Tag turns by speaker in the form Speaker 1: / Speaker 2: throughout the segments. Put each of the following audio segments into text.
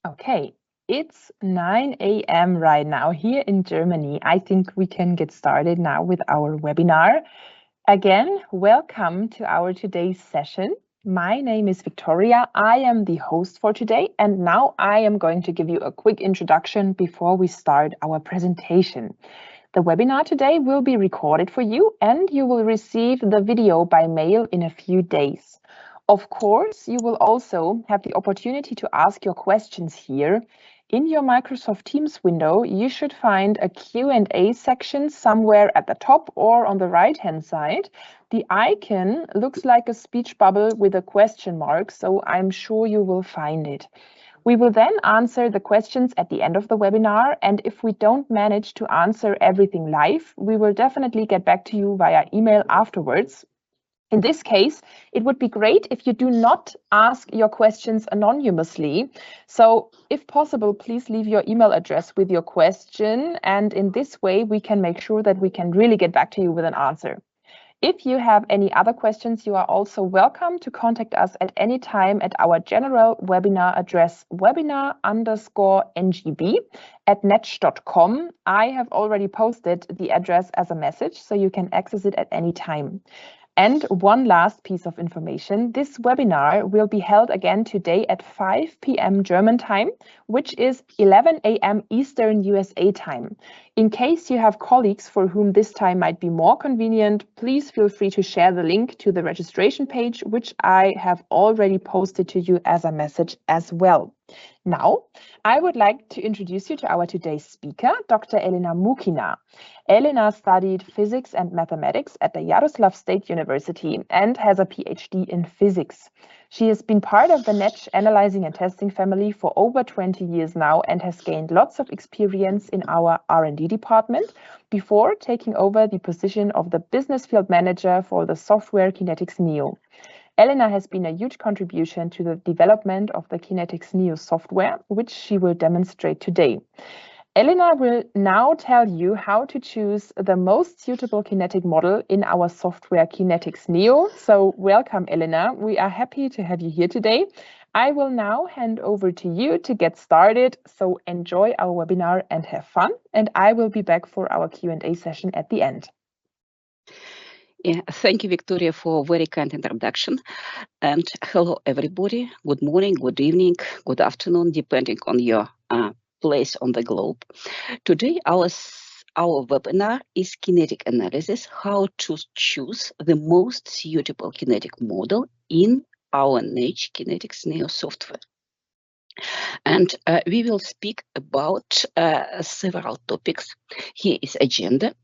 Speaker 1: Okay, it's 9 a.m. right now here in Germany. I think we can get started now with our webinar. Again, welcome to our today's session. My name is Victoria. I am the host for today, and now I am going to give you a quick introduction before we start our presentation. The webinar today will be recorded for you, and you will receive the video by mail in a few days. Of course, you will also have the opportunity to ask your questions here. In your Microsoft Teams window, you should find a Q&A section somewhere at the top or on the right-hand side. The icon looks like a speech bubble with a question mark, so I'm sure you will find it. We will then answer the questions at the end of the webinar, and if we don't manage to answer everything live, we will definitely get back to you via email afterwards. In this case, it would be great if you do not ask your questions anonymously. So if possible, please leave your email address with your question. And in this way, we can make sure that we can really get back to you with an answer. If you have any other questions, you are also welcome to contact us at any time at our general webinar address webinar_ngb@netzsch.com. I have already posted the address as a message, so you can access it at any time. And one last piece of information, this webinar will be held again today at 5 p.m. German time, which is 11 a.m. Eastern USA time. In case you have colleagues for whom this time might be more convenient, please feel free to share the link to the registration page, which I have already posted to you as a message as well. Now, I would like to introduce you to our today's speaker, Dr. Elena Moukhina. Elena studied physics and mathematics at the Yaroslav State University and has a PhD in physics. She has been part of the NETZSCH analyzing and testing family for over 20 years now and has gained lots of experience in our R&D department before taking over the position of the business field manager for the software Kinetics Neo. Elena has been a huge contribution to the development of the Kinetics Neo software, which she will demonstrate today. Elena will now tell you how to choose the most suitable kinetic model in our software Kinetics Neo. So welcome, Elena. We are happy to have you here today. I will now hand over to you to get started. So enjoy our webinar and have fun. And I will be back for our Q&A session at the end.
Speaker 2: Yeah, thank you, Victoria, for a very kind introduction. And hello, everybody. Good morning, good evening, good afternoon, depending on your place on the globe. Today, our webinar is kinetic analysis, how to choose the most suitable kinetic model in our NETZSCH Kinetics Neo software. And we will speak about several topics. Here is agenda.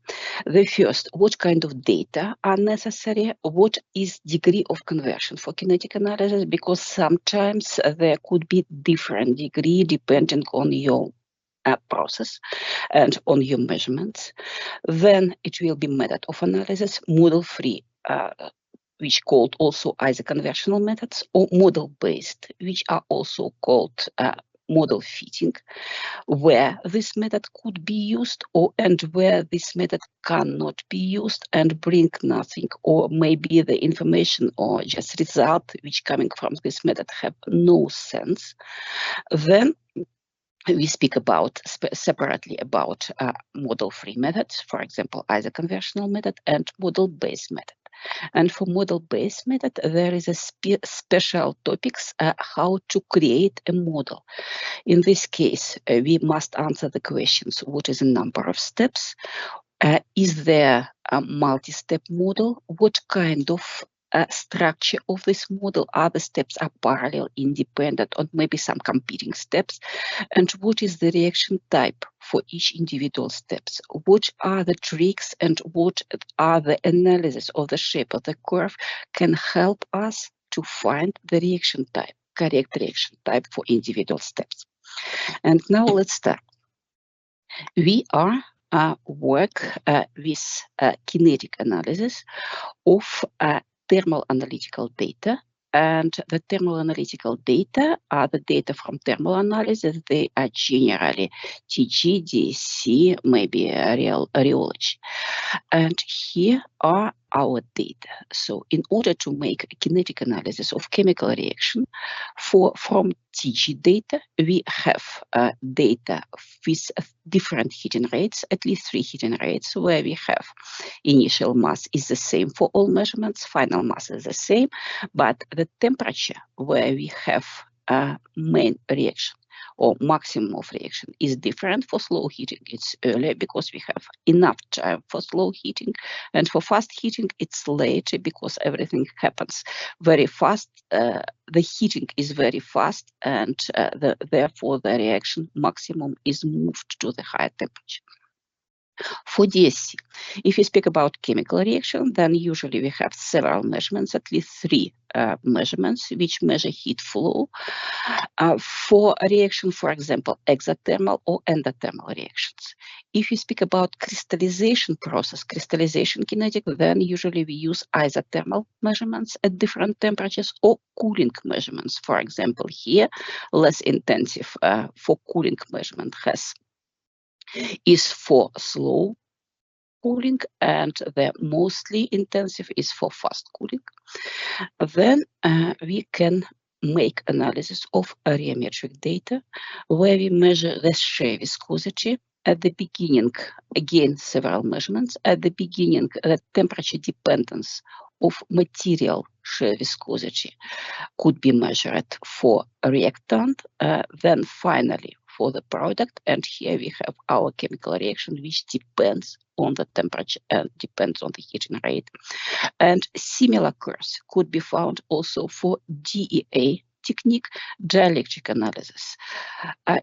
Speaker 2: The first, what kind of data are necessary? What is degree of conversion for kinetic analysis? Because sometimes there could be different degree depending on your process and on your measurements. Then it will be method of analysis, model-free, which called also either conventional methods, or model-based, which are also called model fitting, where this method could be used and where this method cannot be used and bring nothing, or maybe the information or just result which coming from this method have no sense. Then we speak about separately about model-free methods, for example, either conventional method and model-based method. And for model-based method, there is a special topics how to create a model. In this case, we must answer the questions: what is the number of steps? Is there a multi-step model? What kind of structure of this model? Are the steps are parallel, independent, or maybe some competing steps? And what is the reaction type for each individual steps? What are the tricks and what are the analysis of the shape of the curve can help us to find the reaction type, correct reaction type for individual steps? And now let's start. We are work with kinetic analysis of thermal analytical data. And the thermal analytical data are the data from thermal analysis. They are generally TG, DSC, maybe rheology. And here are our data. So in order to make a kinetic analysis of chemical reaction from TG data, we have data with different heating rates, at least 3 heating rates, where we have initial mass is the same for all measurements, final mass is the same, but the temperature where we have main reaction or maximum of reaction is different. For slow heating, it's earlier because we have enough time for slow heating, and for fast heating, it's later because everything happens very fast. The heating is very fast, and therefore the reaction maximum is moved to the higher temperature. For DSC, if you speak about chemical reaction, then usually we have several measurements, at least 3 measurements, which measure heat flow. For a reaction, for example, exothermal or endothermal reactions. If you speak about crystallization process, crystallization kinetic, then usually we use isothermal measurements at different temperatures or cooling measurements. For example, here, less intensive for cooling measurement is for slow cooling, and the mostly intensive is for fast cooling. Then we can make analysis of areometric data, where we measure the shear viscosity at the beginning. Again, several measurements. At the beginning, the temperature dependence of material shear viscosity could be measured for a reactant, then finally for the product, and here we have our chemical reaction, which depends on the temperature and depends on the heating rate. And similar curves could be found also for DEA technique, dielectric analysis.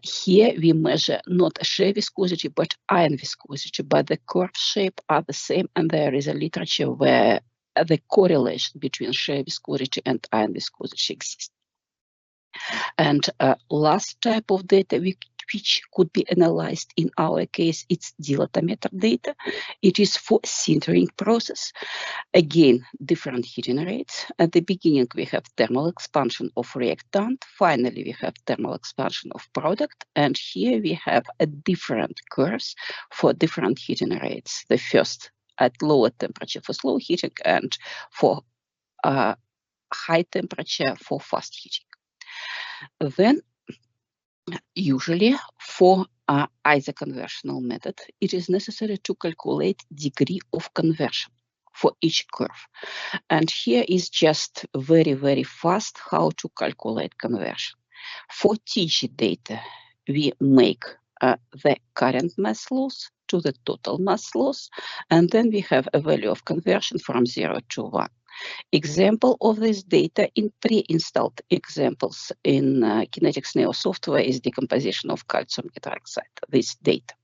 Speaker 2: Here we measure not shear viscosity but ion viscosity, but the curve shape are the same, and there is a literature where the correlation between shear viscosity and ion viscosity exists. And last type of data which could be analyzed in our case, it's dilatometer data. It is for sintering process. Again, different heating rates. At the beginning, we have thermal expansion of reactant. Finally, we have thermal expansion of product. And here we have a different curves for different heating rates. The first at lower temperature for slow heating and for high temperature for fast heating. Then, usually for isoconversional method, it is necessary to calculate degree of conversion for each curve. And here is just very, very fast how to calculate conversion. For TG data, we make the current mass loss to the total mass loss, and then we have a value of conversion from 0 to 1. Example of this data in pre-installed examples in Kinetics Neo software is decomposition of calcium hydroxide, this data.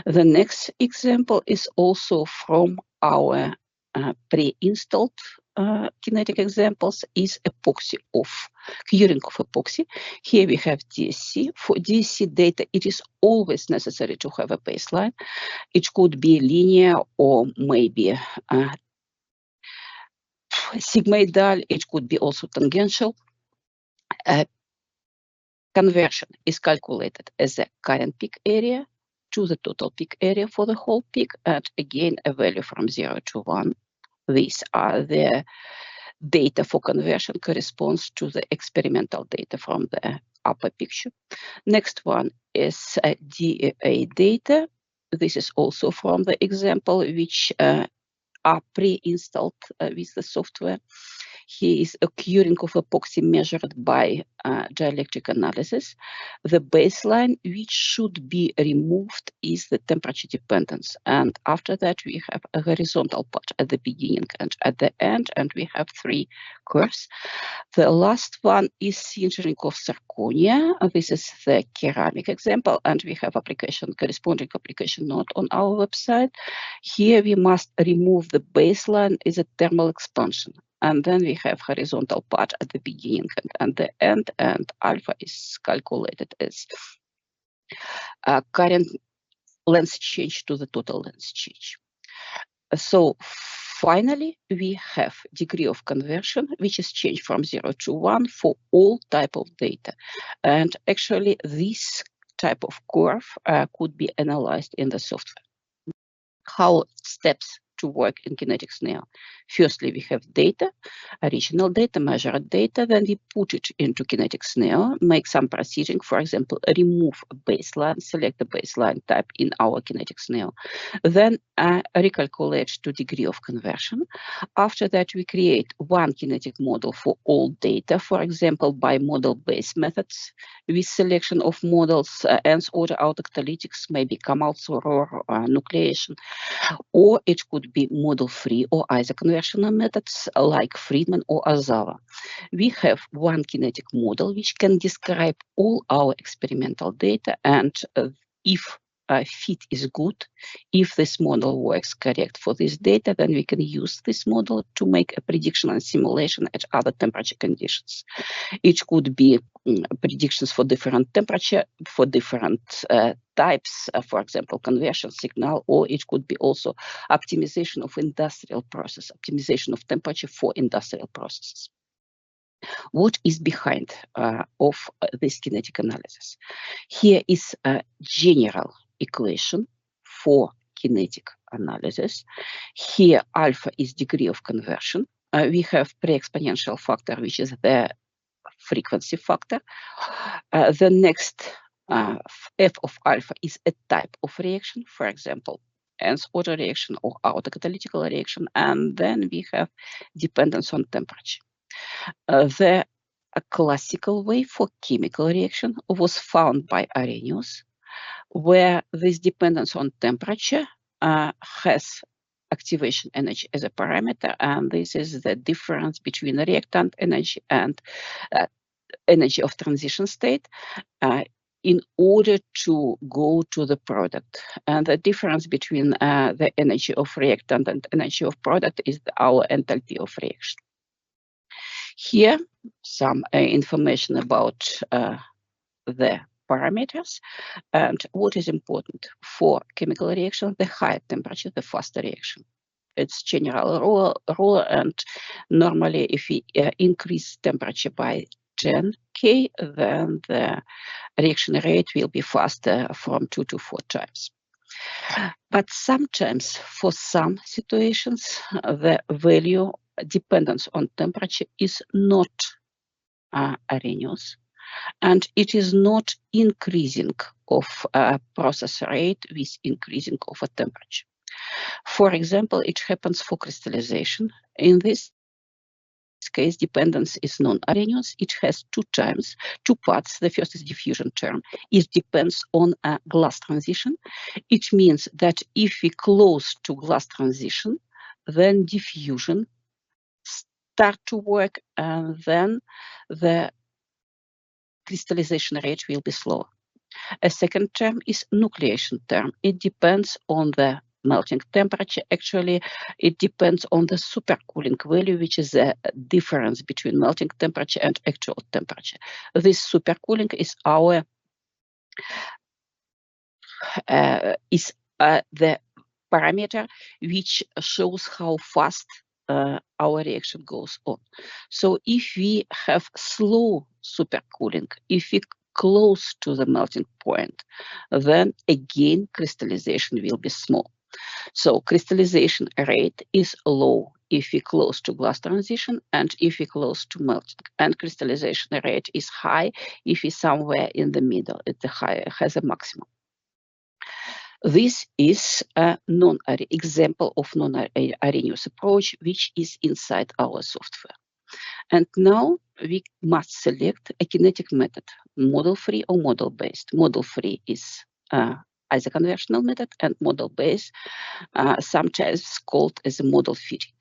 Speaker 2: The next example is also from our pre-installed kinetic examples is epoxy of curing of epoxy. Here we have DSC. For DSC data, it is always necessary to have a baseline. It could be linear or maybe sigmoidal, it could be also tangential. Conversion is calculated as a current peak area to the total peak area for the whole peak, and again a value from 0 to 1. These are the data for conversion corresponds to the experimental data from the upper picture. Next one is DEA data. This is also from the example which are pre-installed with the software. Here is a curing of epoxy measured by dielectric analysis. The baseline which should be removed is the temperature dependence. And after that, we have a horizontal part at the beginning and at the end, and we have 3 curves. The last one is sintering of zirconia. This is the ceramic example, and we have corresponding application note on our website. Here we must remove the baseline is a thermal expansion. And then we have horizontal part at the beginning and the end, and alpha is calculated as current length change to the total length change. So finally, we have degree of conversion, which is changed from 0 to 1 for all type of data. And actually, this type of curve could be analyzed in the software. How steps to work in Kinetics Neo. Firstly, we have data, original data, measured data, then we put it into Kinetics Neo, make some procedure, for example, remove a baseline, select the baseline type in our Kinetics Neo, then recalculate to degree of conversion. After that, we create one kinetic model for all data, for example, by model-based methods, with selection of models, nth order autocatalytics, maybe Kamal-Soror nucleation, or it could be model-free or isoconversion methods like Friedman or Ozawa. We have one kinetic model which can describe all our experimental data, and if fit is good, if this model works correct for this data, then we can use this model to make a prediction and simulation at other temperature conditions. It could be predictions for different temperature, for different types, for example, conversion signal, or it could be also optimization of industrial process, optimization of temperature for industrial processes. What is behind of this kinetic analysis? Here is a general equation for kinetic analysis. Here, alpha is degree of conversion. We have pre-exponential factor, which is the frequency factor. The next f of alpha is a type of reaction, for example, nth order reaction or autocatalytical reaction, and then we have dependence on temperature. The classical way for chemical reaction was found by Arrhenius, where this dependence on temperature has activation energy as a parameter, and this is the difference between reactant energy and energy of transition state in order to go to the product. And the difference between the energy of reactant and energy of product is our enthalpy of reaction. Here, some information about the parameters, and what is important for chemical reaction: the higher temperature, the faster reaction. It's general rule, and normally if we increase temperature by 10 K, then the reaction rate will be faster from 2 to 4 times. But sometimes, for some situations, the value dependence on temperature is not Arrhenius, and it is not increasing of process rate with increasing of a temperature. For example, it happens for crystallization. In this case, dependence is non-Arrhenius. It has two parts. The first is diffusion term. It depends on a glass transition. It means that if we close to glass transition, then diffusion start to work, and then the crystallization rate will be slower. A second term is nucleation term. It depends on the melting temperature. Actually, it depends on the supercooling value, which is the difference between melting temperature and actual temperature. This supercooling is our the parameter which shows how fast our reaction goes on. So if we have slow supercooling, if we close to the melting point, then again crystallization will be small. So crystallization rate is low if we close to glass transition and if we close to melting, and crystallization rate is high if we somewhere in the middle. It has a maximum. This is a example of non-Arrhenius approach, which is inside our software. And now we must select a kinetic method, model-free or model-based. Model-free is isoconversional method, and model-based sometimes called as a model fitting.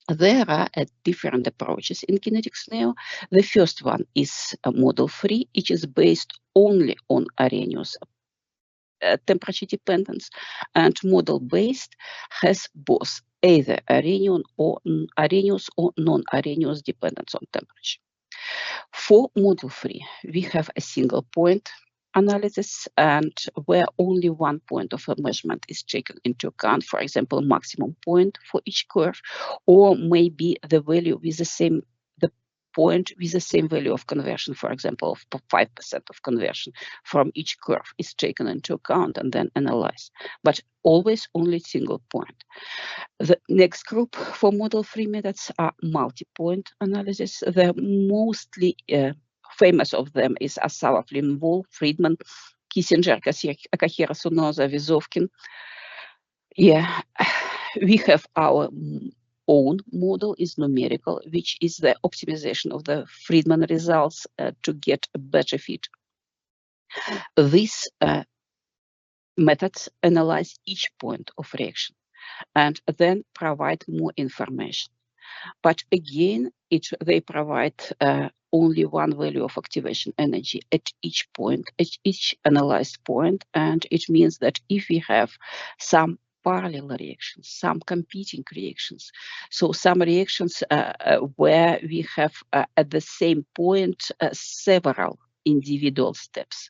Speaker 2: There are different approaches in Kinetics Neo. The first one is model-free. It is based only on Arrhenius temperature dependence, and model-based has both either Arrhenius or non-Arrhenius dependence on temperature. For model-free, we have a single point analysis, and where only one point of a measurement is taken into account, for example, maximum point for each curve, or maybe the value with the point with the same value of conversion, for example, of 5% of conversion from each curve is taken into account and then analyzed, but always only single point. The next group for model-free methods are multi-point analysis. The mostly famous of them is Asava, Flynn-Wall, Friedman, Kissinger, Akahira, Sonoza, Vizovkin. Yeah, we have our own model is numerical, which is the optimization of the Friedman results to get a better fit. These methods analyze each point of reaction and then provide more information. But again, they provide only one value of activation energy at each point, at each analyzed point. And it means that if we have some parallel reactions, some competing reactions, so some reactions where we have at the same point several individual steps,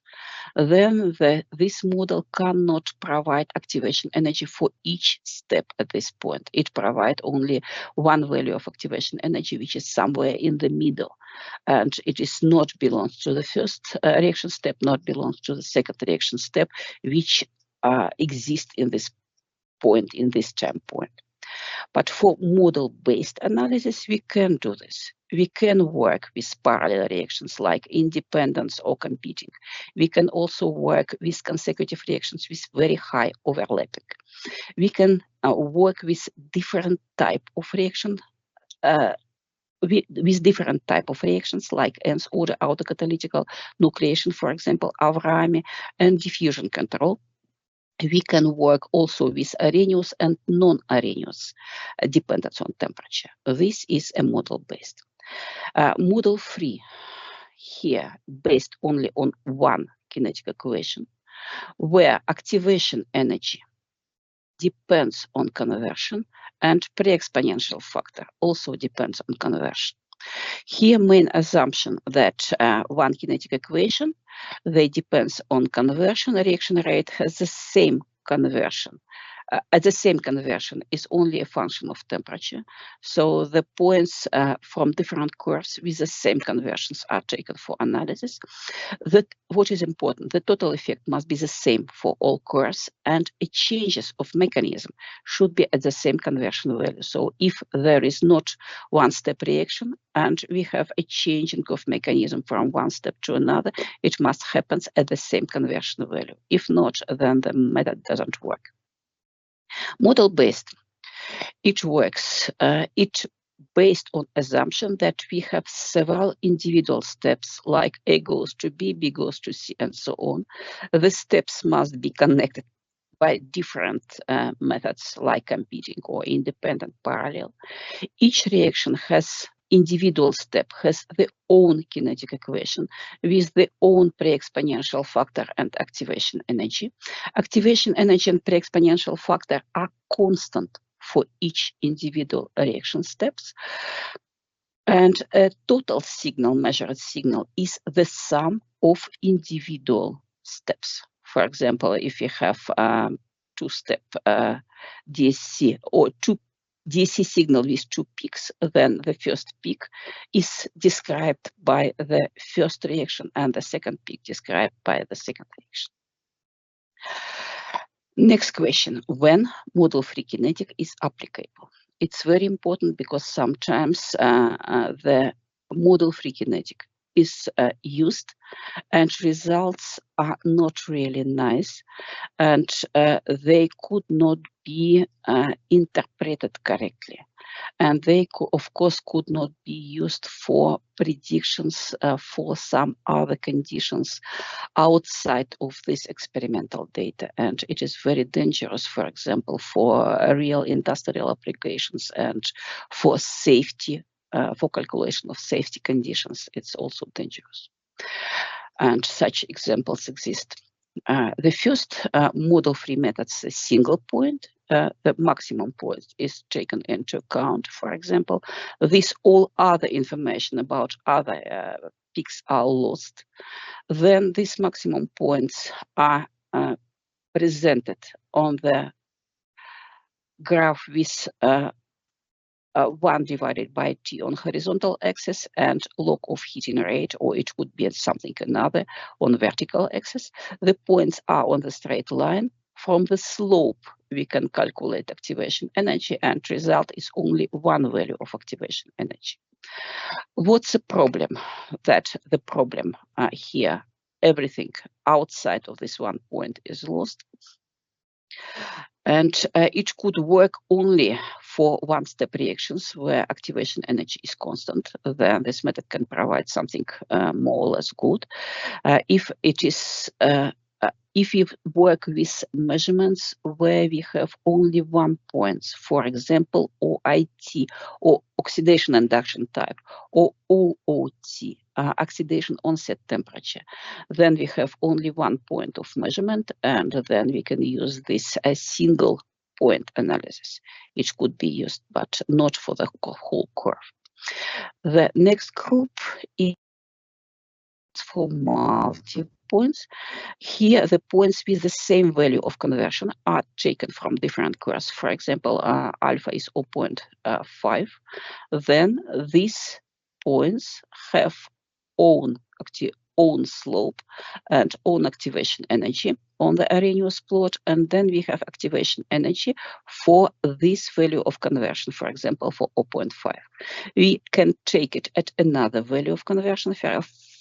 Speaker 2: then this model cannot provide activation energy for each step at this point. It provides only one value of activation energy, which is somewhere in the middle. And it is not belongs to the first reaction step, not belongs to the second reaction step, which exists in this point, in this time point. But for model-based analysis, we can do this. We can work with parallel reactions like independence or competing. We can also work with consecutive reactions with very high overlapping. We can work with different type of reaction, with different type of reactions like nth order autocatalytic nucleation, for example, Avrami, and diffusion control. We can work also with Arrhenius and non-Arrhenius dependence on temperature. This is a model-based. Model-free here based only on one kinetic equation, where activation energy depends on conversion and pre-exponential factor also depends on conversion. Here, main assumption that one kinetic equation, they depends on conversion. Reaction rate has the same conversion. At the same conversion is only a function of temperature. So the points from different curves with the same conversions are taken for analysis. That what is important, the total effect must be the same for all curves, and changes of mechanism should be at the same conversion value. So if there is not one-step reaction and we have a changing of mechanism from one step to another, it must happen at the same conversion value. If not, then the method doesn't work. Model-based, it works. It based on assumption that we have several individual steps, like A goes to B, B goes to C, and so on. The steps must be connected by different methods, like competing or independent parallel. Each reaction has individual step, has the own kinetic equation with the own pre-exponential factor and activation energy. Activation energy and pre-exponential factor are constant for each individual reaction steps. And a total signal, measured signal, is the sum of individual steps. For example, if you have two-step DSC or two DC signal with two peaks, then the first peak is described by the first reaction and the second peak described by the second reaction. Next question, when model-free kinetic is applicable? It's very important because sometimes the model-free kinetic is used and results are not really nice, and they could not be interpreted correctly. And they, of course, could not be used for predictions for some other conditions outside of this experimental data. And it is very dangerous, for example, for real industrial applications and for safety, for calculation of safety conditions. It's also dangerous. And such examples exist. The first model-free method is a single point. The maximum point is taken into account, for example. This all other information about other peaks are lost. Then these maximum points are presented on the graph with 1 divided by T on horizontal axis and log of heating rate, or it would be something another on vertical axis. The points are on the straight line. From the slope, we can calculate activation energy, and result is only one value of activation energy. What's the problem? That the problem here, everything outside of this one point is lost. And it could work only for one-step reactions where activation energy is constant. Then this method can provide something more or less good. If it is if you work with measurements where we have only one point, for example, OIT, or oxidation induction type, or OOT, oxidation onset temperature, then we have only one point of measurement, and then we can use this single point analysis. It could be used, but not for the whole curve. The next group is for multi-points. Here, the points with the same value of conversion are taken from different curves. For example, alpha is 0.5. Then these points have own slope and own activation energy on the Arrhenius plot, and then we have activation energy for this value of conversion, for example, for 0.5. We can take it at another value of conversion,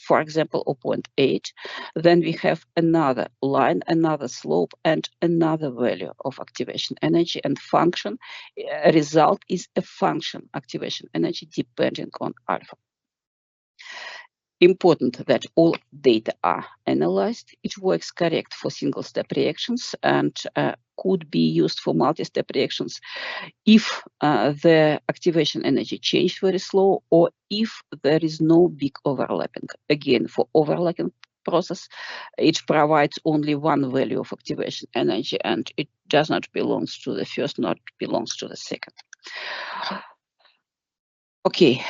Speaker 2: for example, 0.8. Then we have another line, another slope, and another value of activation energy, and function. Result is a function activation energy depending on alpha. Important that all data are analyzed. It works correct for single-step reactions and could be used for multi-step reactions if the activation energy changed very slow, or if there is no big overlapping. Again, for overlapping process, it provides only one value of activation energy, and it does not belong to the first, not belongs to the second. Okay,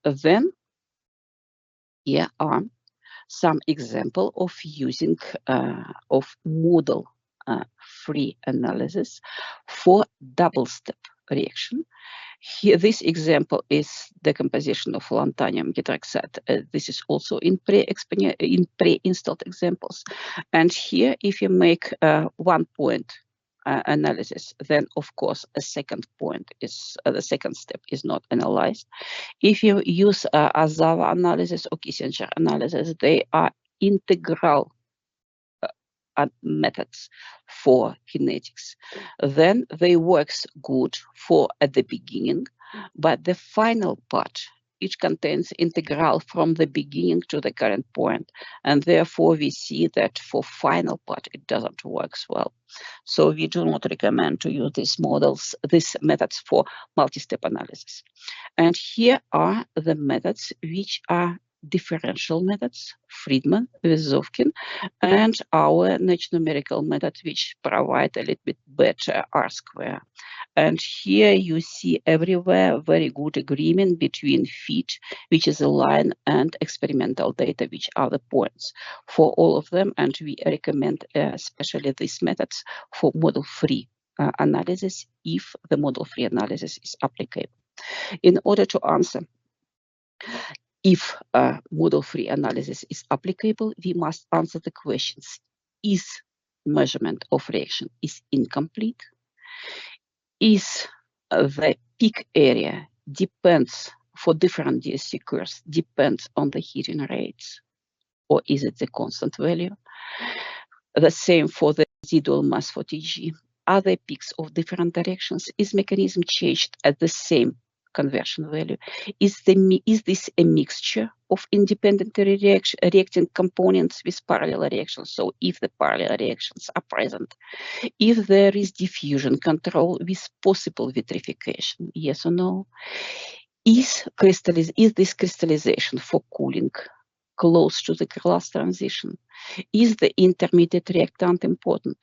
Speaker 2: then here are some example of using of model-free analysis for double-step reaction. Here, this example is decomposition of lanthanum hydroxide. This is also in pre-installed examples. And here, if you make 1 point analysis, then of course a second point is the second step is not analyzed. If you use Azawa analysis or Kissinger analysis, they are integral methods for kinetics. Then they works good for at the beginning, but the final part, it contains integral from the beginning to the current point, and therefore we see that for final part it doesn't work well. So we do not recommend to use these methods for multi-step analysis. And here are the methods which are differential methods, Friedman with Zovkin, and our natural numerical method, which provide a little bit better R-square. And here you see everywhere very good agreement between fit, which is a line, and experimental data, which are the points for all of them. And we recommend especially these methods for model-free analysis, if the model-free analysis is applicable. In order to answer if model-free analysis is applicable, we must answer the questions: is measurement of reaction is incomplete? Is the peak area depends for different DSC curves depends on the heating rates, or is it the constant value? The same for the residual mass for TG. Are there peaks of different directions? Is mechanism changed at the same conversion value? Is this a mixture of independently reacting components with parallel reactions? So if the parallel reactions are present, if there is diffusion control with possible vitrification, yes or no? Is this crystallization for cooling close to the glass transition? Is the intermediate reactant important?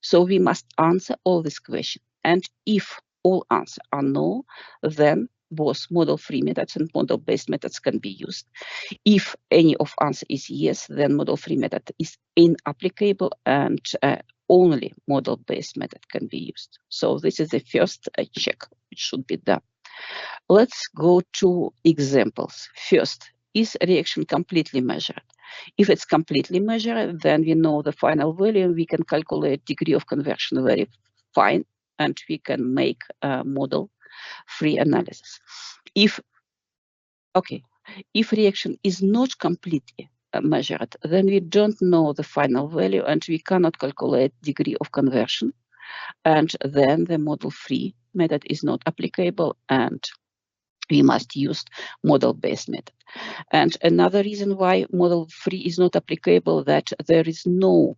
Speaker 2: So we must answer all these questions. And if all answers are no, then both model-free methods and model-based methods can be used. If any of answer is yes, then model-free method is inapplicable, and only model-based method can be used. So this is the first check which should be done. Let's go to examples. First, is reaction completely measured? If it's completely measured, then we know the final value. We can calculate degree of conversion very fine, and we can make a model-free analysis. If reaction is not completely measured, then we don't know the final value and we cannot calculate degree of conversion. And then the model-free method is not applicable and we must use model-based method. And another reason why model-free is not applicable, that there is no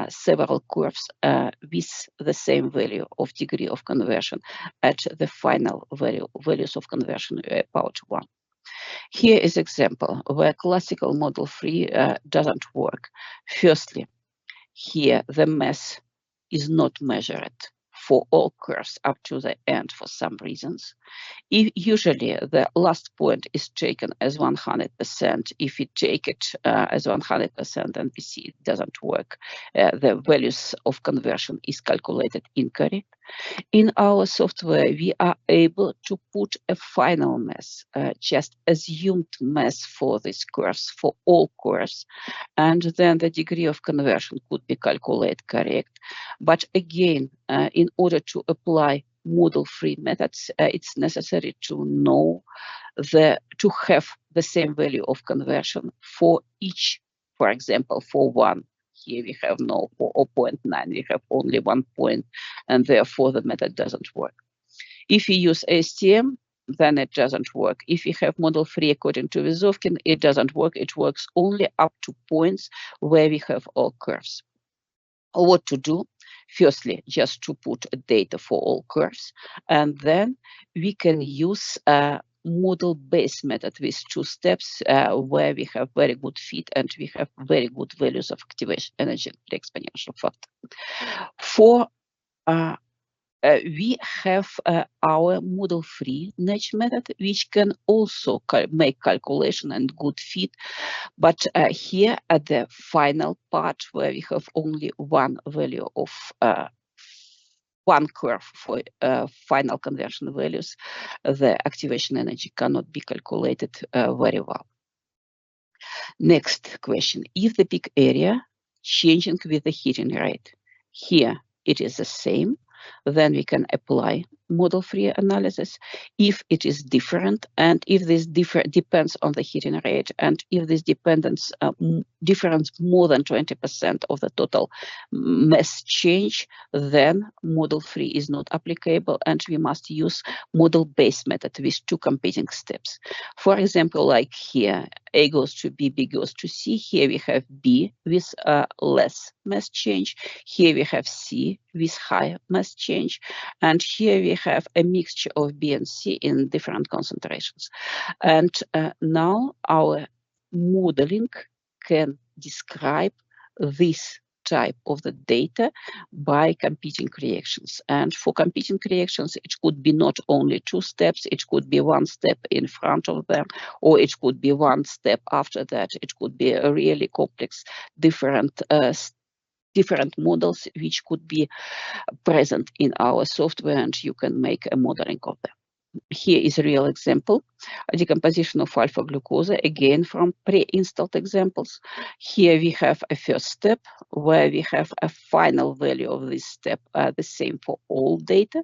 Speaker 2: several curves with the same value of degree of conversion at the final values of conversion about 1. Here is example where classical model-free doesn't work. Firstly, here the mass is not measured for all curves up to the end for some reasons. Usually the last point is taken as 100%. If we take it as 100% and we see it doesn't work, the values of conversion is calculated incorrect. In our software, we are able to put a final mass, just assumed mass for these curves, for all curves, and then the degree of conversion could be calculated correct. But again, in order to apply model-free methods, it's necessary to know to have the same value of conversion for each. For example, for 1, here we have no, for 0.9 we have only 1 point, and therefore the method doesn't work. If we use ASTM, then it doesn't work. If we have model-free according to Vizovkin, it doesn't work. It works only up to points where we have all curves. What to do? Firstly, just to put data for all curves, and then we can use a model-based method with 2 steps where we have very good fit and we have very good values of activation energy exponential factor. For we have our model-free NETZSCH method, which can also make calculation and good fit. But here at the final part, where we have only one value of one curve for final conversion values, the activation energy cannot be calculated very well. Next question, if the peak area changing with the heating rate, here it is the same, then we can apply model-free analysis. If it is different, and if this depends on the heating rate, and if this difference more than 20% of the total mass change, then model-free is not applicable, and we must use model-based method with 2 competing steps. For example, like here, A goes to B, B goes to C. Here we have B with less mass change. Here we have C with high mass change. And here we have a mixture of B and C in different concentrations. And now our modeling can describe this type of the data by competing reactions. And for competing reactions, it could be not only 2 steps, it could be 1 step in front of them, or it could be 1 step after that. It could be a really complex, different models which could be present in our software, and you can make a modeling of them. Here is a real example, a decomposition of alpha glucose, again from pre-installed examples. Here we have a first step where we have a final value of this step, the same for all data.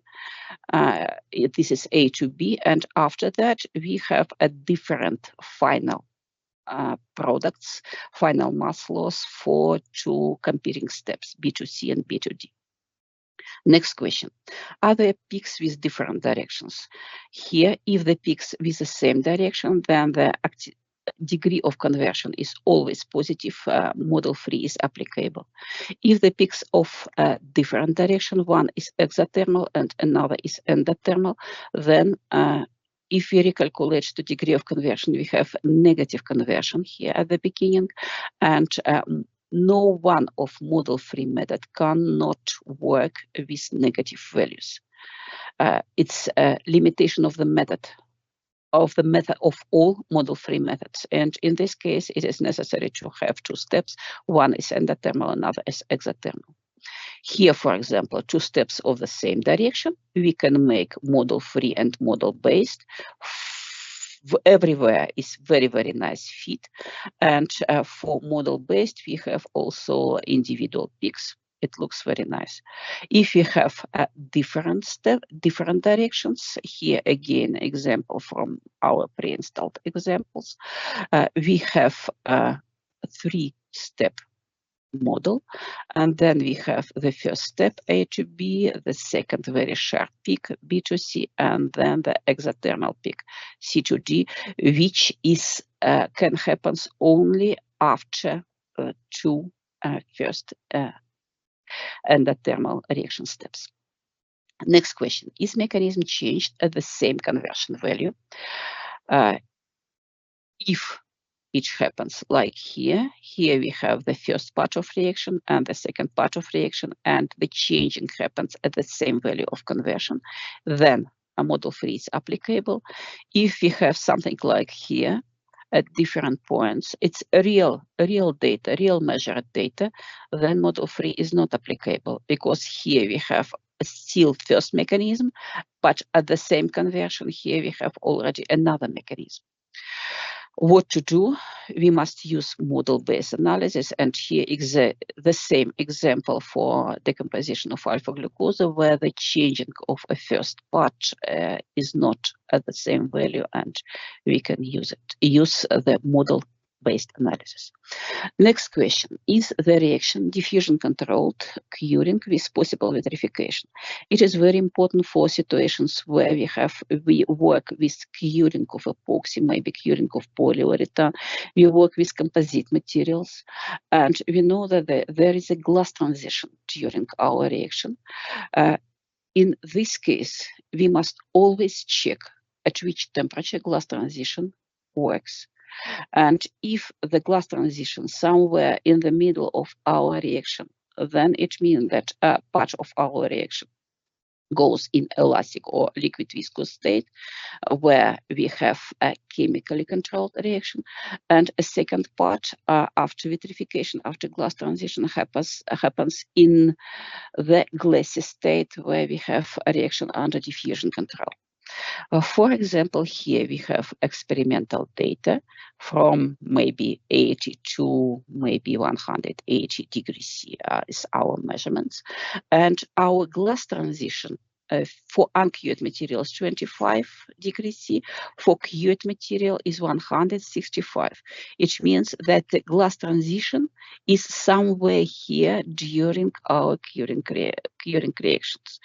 Speaker 2: This is A to B, and after that we have a different final products, final mass loss for 2 competing steps, B to C and B to D. Next question, are there peaks with different directions? Here, if the peaks with the same direction, then the degree of conversion is always positive, model-free is applicable. If the peaks of different direction, one is exothermal and another is endothermal, then if we recalculate the degree of conversion, we have negative conversion here at the beginning, and no one of model-free method cannot work with negative values. It's a limitation of the method of all model-free methods, and in this case, it is necessary to have 2 steps. One is endothermal, another is exothermal. Here, for example, 2 steps of the same direction. We can make model-free and model-based. Everywhere is very, very nice fit. And for model-based, we have also individual peaks. It looks very nice. If you have different directions, here again, example from our pre-installed examples, we have a 3-step model, and then we have the first step A to B, the second very sharp peak B to C, and then the exothermal peak C to D, which is can happen only after 2 first endothermal reaction steps. Next question: is mechanism changed at the same conversion value? If it happens like here we have the first part of reaction and the second part of reaction, and the changing happens at the same value of conversion, then a model-free is applicable. If we have something like here at different points, it's real data, real measured data, then model-free is not applicable, because here we have a still first mechanism, but at the same conversion here we have already another mechanism. What to do? We must use model-based analysis, and here is the same example for decomposition of alpha glucose, where the changing of a first part is not at the same value, and we can use the model-based analysis. Next question: is the reaction diffusion controlled, curing with possible vitrification? It is very important for situations where we work with curing of epoxy, maybe curing of polyurethane. We work with composite materials, and we know that there is a glass transition during our reaction. In this case, we must always check at which temperature glass transition works. And if the glass transition somewhere in the middle of our reaction, then it means that part of our reaction goes in elastic or liquid viscous state, where we have a chemically controlled reaction, and a second part after vitrification, after glass transition happens in the glassy state, where we have a reaction under diffusion control. For example, here we have experimental data from maybe 80 to maybe 180 degrees C is our measurements, and our glass transition for uncured materials 25 degrees C, for cured material is 165. It means that the glass transition is somewhere here during our curing reactions.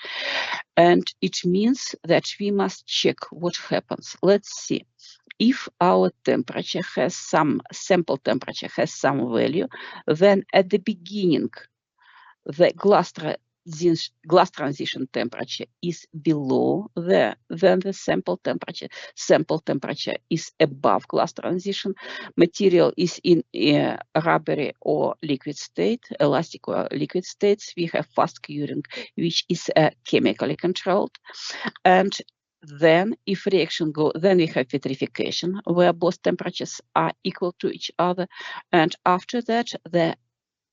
Speaker 2: And it means that we must check what happens. Let's see. If our temperature has sample temperature has some value, then at the beginning, the glass transition temperature is below then the sample temperature. Sample temperature is above glass transition. Material is in a rubbery or liquid state, elastic or liquid states. We have fast curing, which is chemically controlled. And then if reaction then we have vitrification, where both temperatures are equal to each other. And after that, the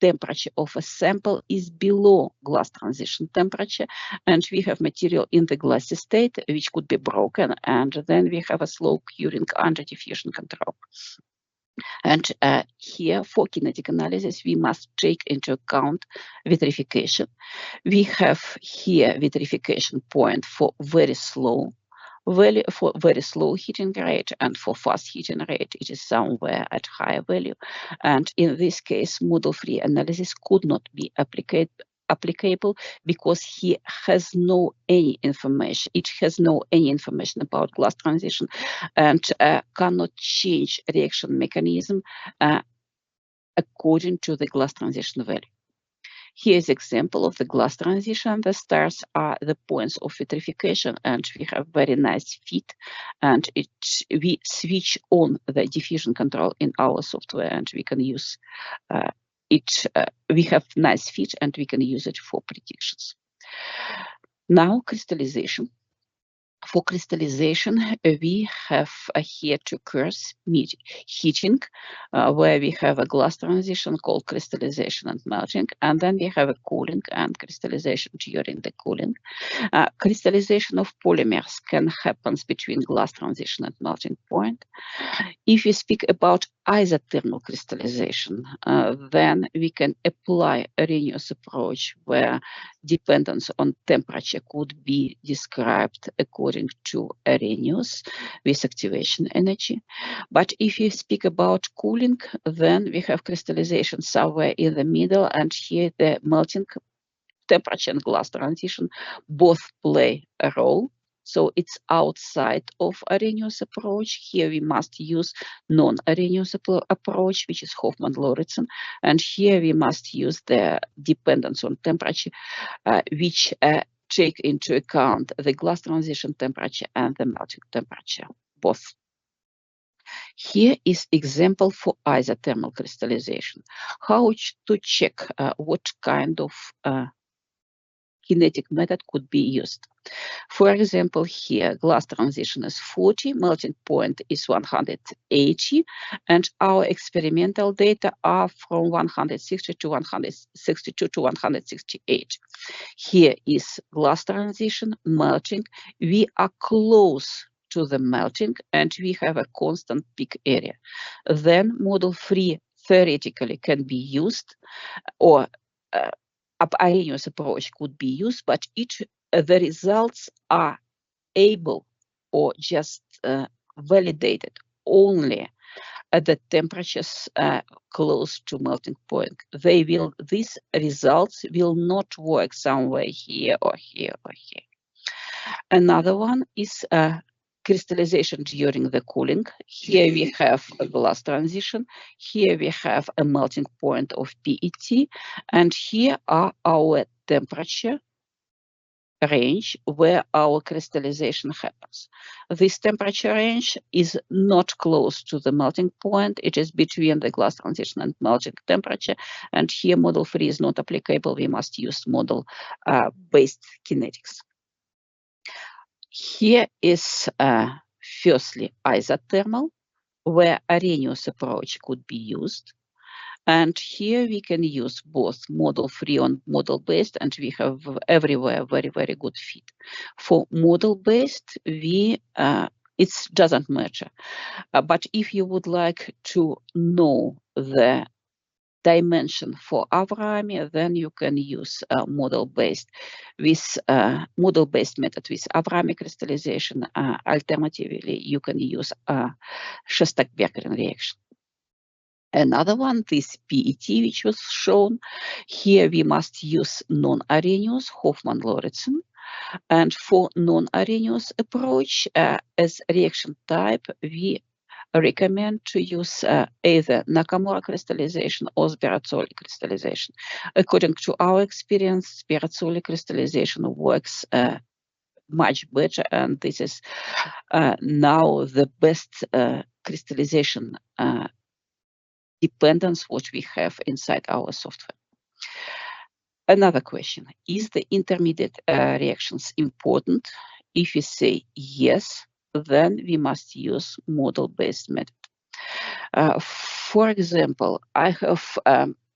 Speaker 2: temperature of a sample is below glass transition temperature, and we have material in the glassy state which could be broken, and then we have a slow curing under diffusion control. And here for kinetic analysis we must take into account vitrification. We have here vitrification point for very slow value, for very slow heating rate, and for fast heating rate it is somewhere at higher value. And in this case, model-free analysis could not be applicable because he has no any information. It has no any information about glass transition, and cannot change reaction mechanism according to the glass transition value. Here is an example of the glass transition. The stars are the points of vitrification, and we have very nice fit. And we switch on the diffusion control in our software, and we can use it. We have nice fit, and we can use it for predictions. Now, crystallization. For crystallization, we have here two curves, heating, where we have a glass transition called crystallization and melting, and then we have a cooling and crystallization during the cooling. Crystallization of polymers can happen between glass transition and melting point. If we speak about isothermal crystallization, then we can apply Arrhenius approach where dependence on temperature could be described according to Arrhenius with activation energy. But if you speak about cooling, then we have crystallization somewhere in the middle, and here the melting temperature and glass transition both play a role. So it's outside of Arrhenius approach. Here we must use non-Arrhenius approach, which is Hofmann-Lauritsen. And here we must use the dependence on temperature, which take into account the glass transition temperature and the melting temperature, both. Here is example for isothermal crystallization. How to check what kind of kinetic method could be used. For example, here glass transition is 40, melting point is 180, and our experimental data are from 160 to 162 to 168. Here is glass transition, melting. We are close to the melting and we have a constant peak area. Then model 3 theoretically can be used, or Arrhenius approach could be used, but the results are able or just validated only at the temperatures close to melting point. These results will not work somewhere here or here or here. Another one is crystallization during the cooling. Here we have a glass transition. Here we have a melting point of PET. And here are our temperature range where our crystallization happens. This temperature range is not close to the melting point. It is between the glass transition and melting temperature. And here model 3 is not applicable. We must use model based kinetics. Here is firstly isothermal, where Arrhenius approach could be used. And here we can use both model free and model based, and we have everywhere very, very good fit. For model based, it doesn't matter. But if you would like to know the dimension for Avrami, then you can use model-based method with Avrami crystallization. Alternatively, you can use Shostak-Berggren reaction. Another one, this PET, which was shown. Here we must use non-Arrhenius, Hofmann-Lauritsen. And for non-Arrhenius approach, as reaction type, we recommend to use either Nakamura crystallization or Spirazzoli crystallization. According to our experience, Spirazzoli crystallization works much better, and this is now the best crystallization dependence what we have inside our software. Another question, is the intermediate reactions important? If you say yes, then we must use model-based method. For example, I have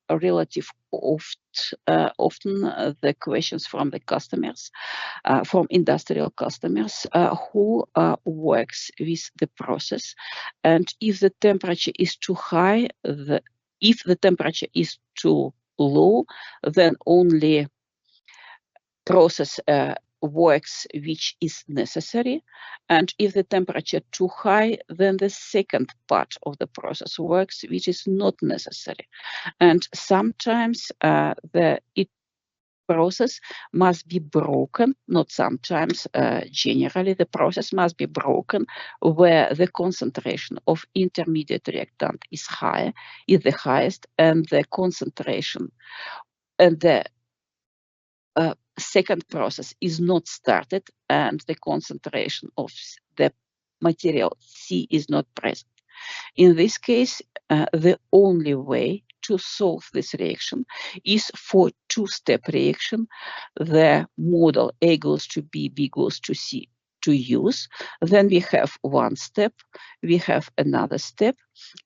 Speaker 2: relative often the questions from the customers, from industrial customers who works with the process, and if the temperature is too high, if the temperature is too low, then only process works which is necessary, and if the temperature too high, then the second part of the process works which is not necessary. And sometimes the process must be broken, not sometimes, generally the process must be broken where the concentration of intermediate reactant is the highest, and the concentration and the second process is not started, and the concentration of the material C is not present. In this case, the only way to solve this reaction is for two-step reaction. The model A goes to B, B goes to C to use. Then we have one step, we have another step,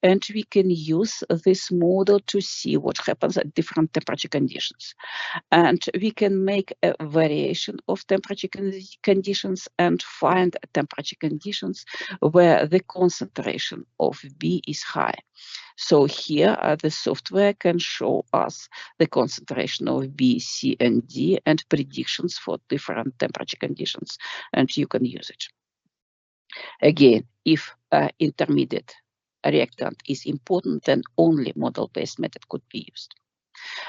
Speaker 2: and we can use this model to see what happens at different temperature conditions. And we can make a variation of temperature conditions and find temperature conditions where the concentration of B is high. So here the software can show us the concentration of B, C, and D and predictions for different temperature conditions, and you can use it. Again, if intermediate reactant is important, then only model-based method could be used.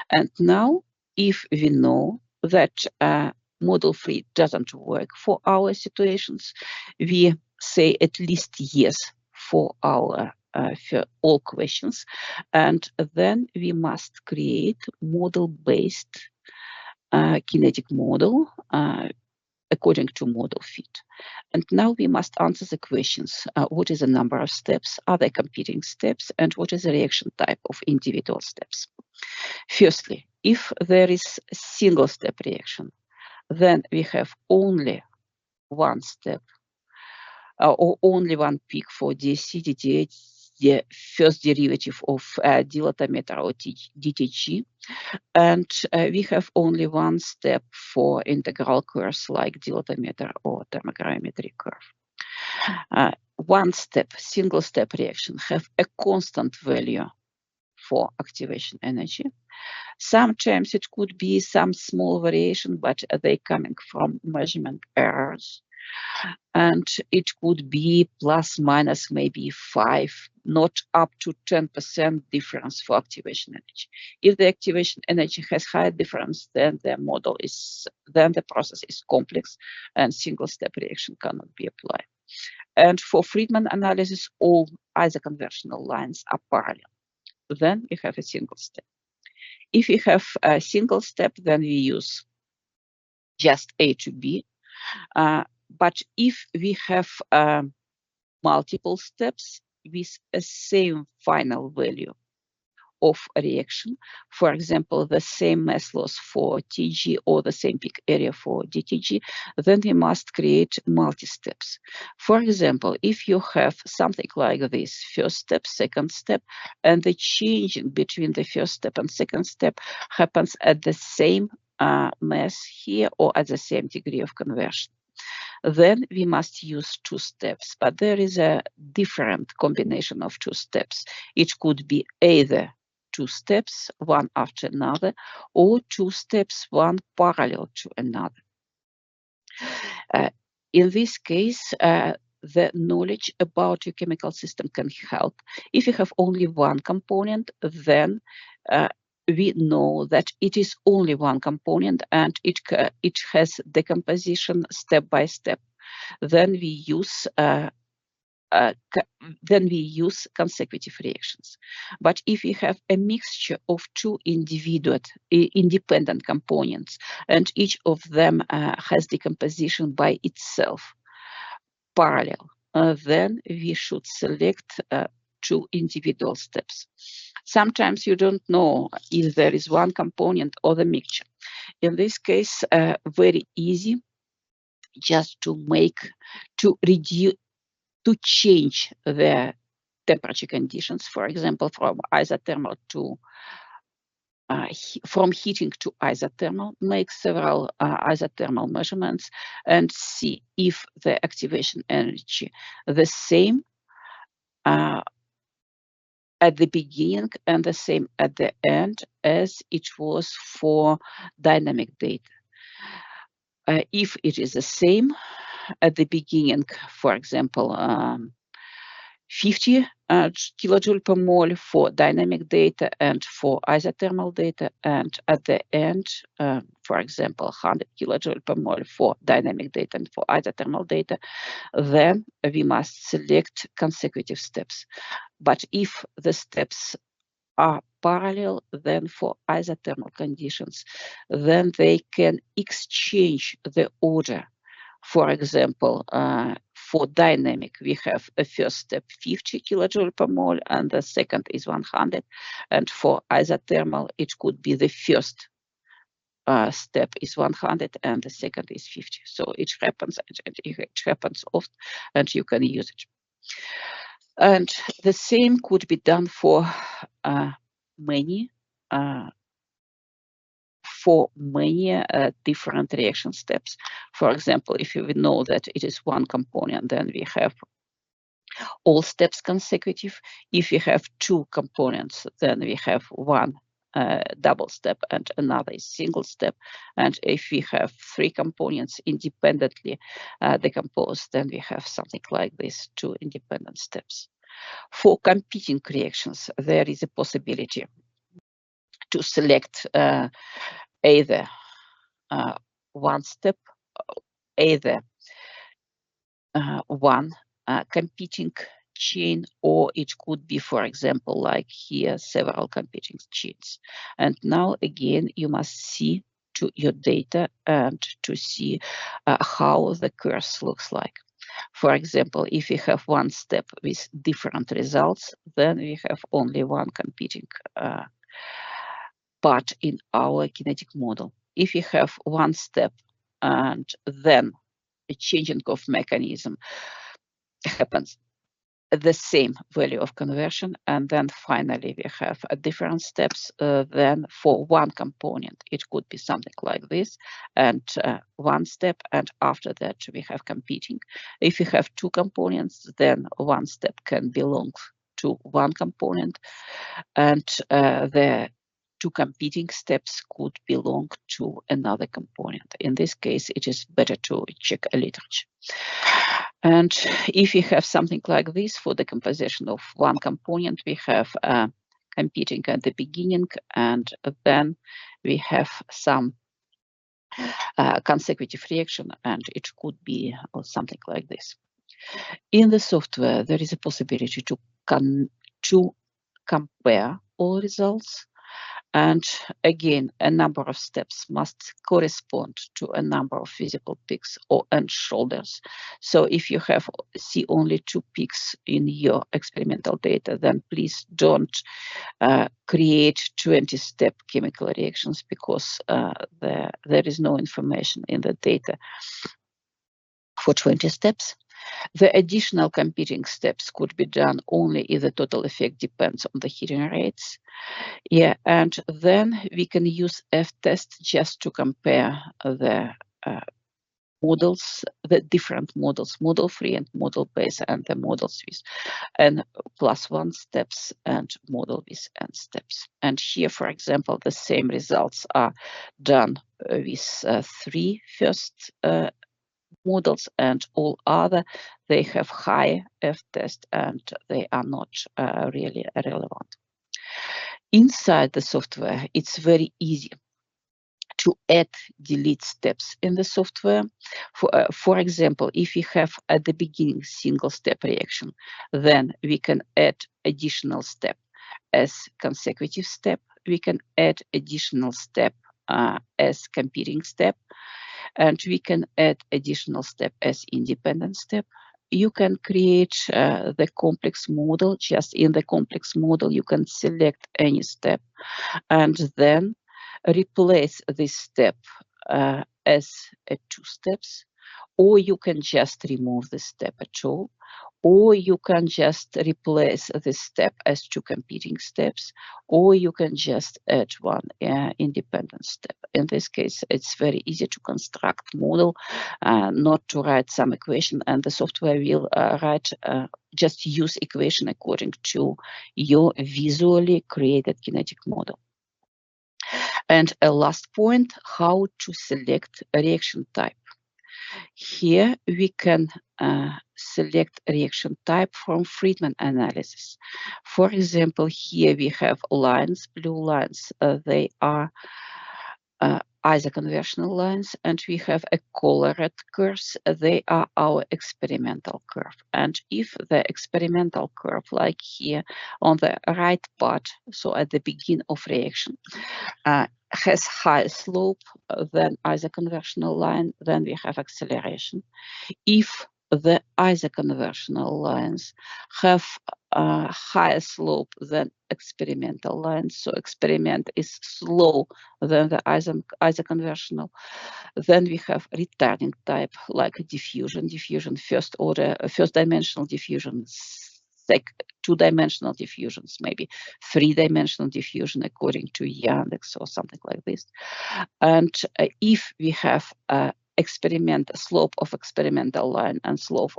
Speaker 2: And now, if we know that model-free doesn't work for our situations, we say at least yes for our for all questions, and then we must create model-based kinetic model according to model fit. And now we must answer the questions. What is the number of steps? Are there competing steps? And what is the reaction type of individual steps? Firstly, if there is a single step reaction, then we have only one step or only one peak for dc, dth, the first derivative of dilatometer or dtg, and we have only one step for integral curves like dilatometer or thermogrammetry curve. One step, single step reaction have a constant value for activation energy. Sometimes it could be some small variation, but they coming from measurement errors. And it could be plus minus maybe 5, not up to 10% difference for activation energy. If the activation energy has high difference, then the process is complex and single step reaction cannot be applied. And for Friedman analysis, all isoconversional lines are parallel. Then we have a single step. If we have a single step, then we use just A to B. But if we have multiple steps with a same final value of a reaction, for example, the same mass loss for Tg or the same peak area for dTg, then we must create multi-steps. For example, if you have something like this, first step, second step, and the changing between the first step and second step happens at the same mass here or at the same degree of conversion, then we must use two steps. But there is a different combination of two steps. It could be either two steps, one after another, or two steps, one parallel to another. In this case, the knowledge about your chemical system can help. If you have only one component, then we know that it is only one component and it has decomposition step by step. Then we use consecutive reactions. But if we have a mixture of two independent components and each of them has decomposition by itself, parallel, then we should select two individual steps. Sometimes you don't know if there is one component or the mixture. In this case, very easy just to change the temperature conditions, for example, from isothermal to from heating to isothermal, make several isothermal measurements and see if the activation energy the same at the beginning and the same at the end as it was for dynamic data. If it is the same at the beginning, for example, 50 kilojoule per mole for dynamic data and for isothermal data, and at the end, for example, 100 kilojoule per mole for dynamic data and for isothermal data, then we must select consecutive steps. But if the steps are parallel, then for isothermal conditions, then they can exchange the order. For example, for dynamic, we have a first step 50 kilojoule per mole and the second is 100. And for isothermal, it could be the first step is 100 and the second is 50. So it happens often, and you can use it. And the same could be done for many different reaction steps. For example, if we know that it is one component, then we have all steps consecutive. If we have two components, then we have one double step and another is single step. And if we have three components independently decomposed, then we have something like this, two independent steps. For competing reactions, there is a possibility to select either one step, either one competing chain, or it could be, for example, like here, several competing chains. And now again, you must see to your data and to see how the curve looks like. For example, if we have one step with different results, then we have only one competing part in our kinetic model. If we have one step and then a changing of mechanism happens at the same value of conversion, and then finally we have different steps, then for one component it could be something like this, and one step, and after that we have competing. If we have two components, then one step can belong to one component, and the two competing steps could belong to another component. In this case, it is better to check a literature. And if we have something like this for the decomposition of one component, we have competing at the beginning, and then we have some consecutive reaction, and it could be something like this. In the software, there is a possibility to compare all results. And again, a number of steps must correspond to a number of visible peaks and shoulders. So if you see only two peaks in your experimental data, then please don't create 20-step chemical reactions, because there is no information in the data for 20 steps. The additional competing steps could be done only if the total effect depends on the heating rates. Yeah, and then we can use F-test just to compare the models, the different models, model-free and model-based, and the models with N+1 steps and model with N steps. And here, for example, the same results are done with three first models, and all other, they have high F-test and they are not really relevant. Inside the software, it's very easy to add, delete steps in the software. For example, if we have at the beginning single step reaction, then we can add additional step as consecutive step. We can add additional step as competing step, and we can add additional step as independent step. You can create the complex model. Just in the complex model, you can select any step and then replace this step as two steps, or you can just remove the step at all, or you can just replace this step as two competing steps, or you can just add one independent step. In this case, it's very easy to construct model, not to write some equation, and the software will just use equation according to your visually created kinetic model. And a last point, how to select a reaction type. Here we can select reaction type from Friedman analysis. For example, here we have lines, blue lines, they are isoconversional lines, and we have a colored curves, they are our experimental curve. And if the experimental curve, like here on the right part, so at the beginning of reaction, has high slope than isoconversional line, then we have acceleration. If the isoconversional lines have higher slope than experimental line. So experiment is slow than the isoconversional. Then we have returning type like diffusion, first order, first dimensional diffusion, two-dimensional diffusions, maybe three-dimensional diffusion according to Yandex or something like this. And if we have slope of experimental line and slope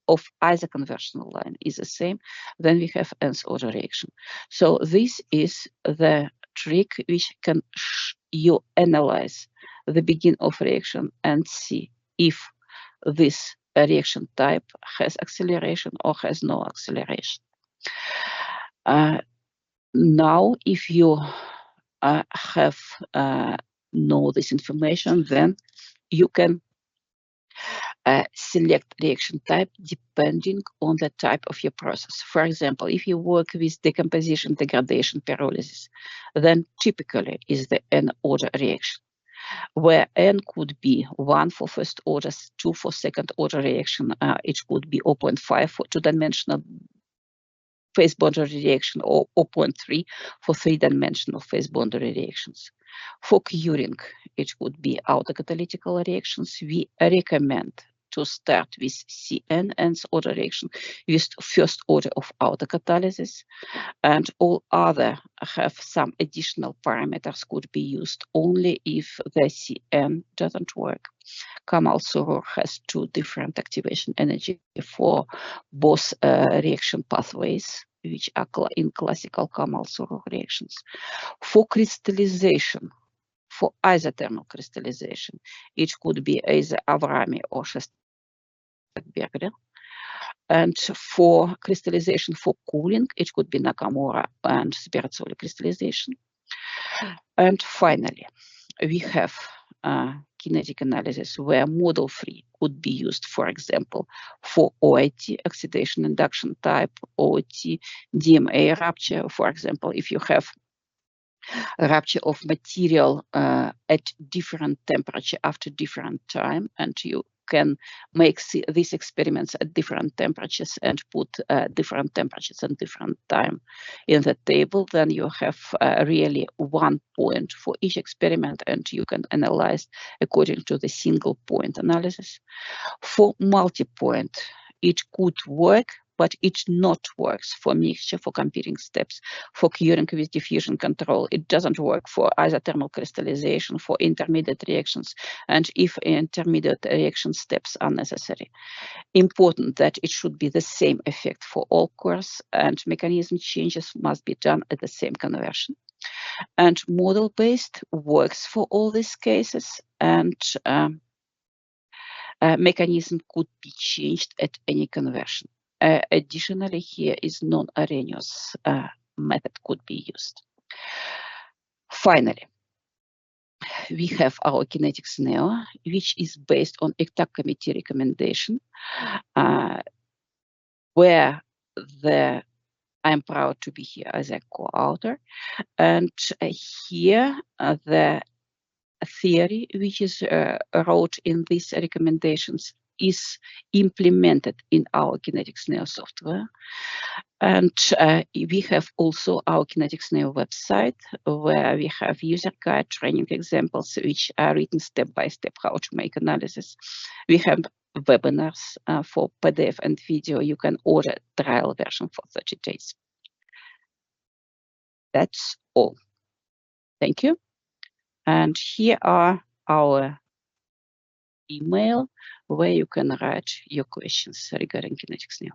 Speaker 2: of isoconversional line is the same, then we have nth order reaction. So this is the trick which can you analyze the beginning of reaction and see if this reaction type has acceleration or has no acceleration. Now, if you know this information, then you can select reaction type depending on the type of your process. For example, if you work with decomposition, degradation, pyrolysis, then typically is the n-order reaction, where n could be 1 for first order, 2 for second order reaction, it could be 0.5 for two-dimensional phase boundary reaction or 0.3 for three-dimensional phase boundary reactions. For curing, it would be autocatalytical reactions. We recommend to start with CN, nth order reaction, with first order of autocatalysis, and all other have some additional parameters could be used only if the CN doesn't work. Kamal-Surur has two different activation energy for both reaction pathways, which are in classical Kamal-Surur reactions. For crystallization, for isothermal crystallization, it could be either Avrami or Shostak-Berger. And for crystallization for cooling, it could be Nakamura and Sbirazzoli crystallization. And finally, we have kinetic analysis where model 3 could be used, for example, for OIT, oxidation induction type, OIT, DMA rupture. For example, if you have a rupture of material at different temperature after different time, and you can make these experiments at different temperatures and put different temperatures and different time in the table, then you have really 1 point for each experiment, and you can analyze according to the single point analysis. For multi-point, it could work, but it not works for mixture, for competing steps, for curing with diffusion control. It doesn't work for isothermal crystallization, for intermediate reactions, and if intermediate reaction steps are necessary. Important that it should be the same effect for all cores, and mechanism changes must be done at the same conversion. And model-based works for all these cases, and mechanism could be changed at any conversion. Additionally, here is non-Arrhenius method could be used. Finally, we have our Kinetics Neo, which is based on ICTAC committee recommendation, where I'm proud to be here as a co-author. And here the theory which is wrote in these recommendations is implemented in our Kinetics Neo software. And we have also our Kinetics Neo website, where we have user guide, training examples, which are written step by step how to make analysis. We have webinars for PDF and video. You can order a trial version for 30 days. That's all. Thank you. And here are our email where you can write your questions regarding Kinetics Neo.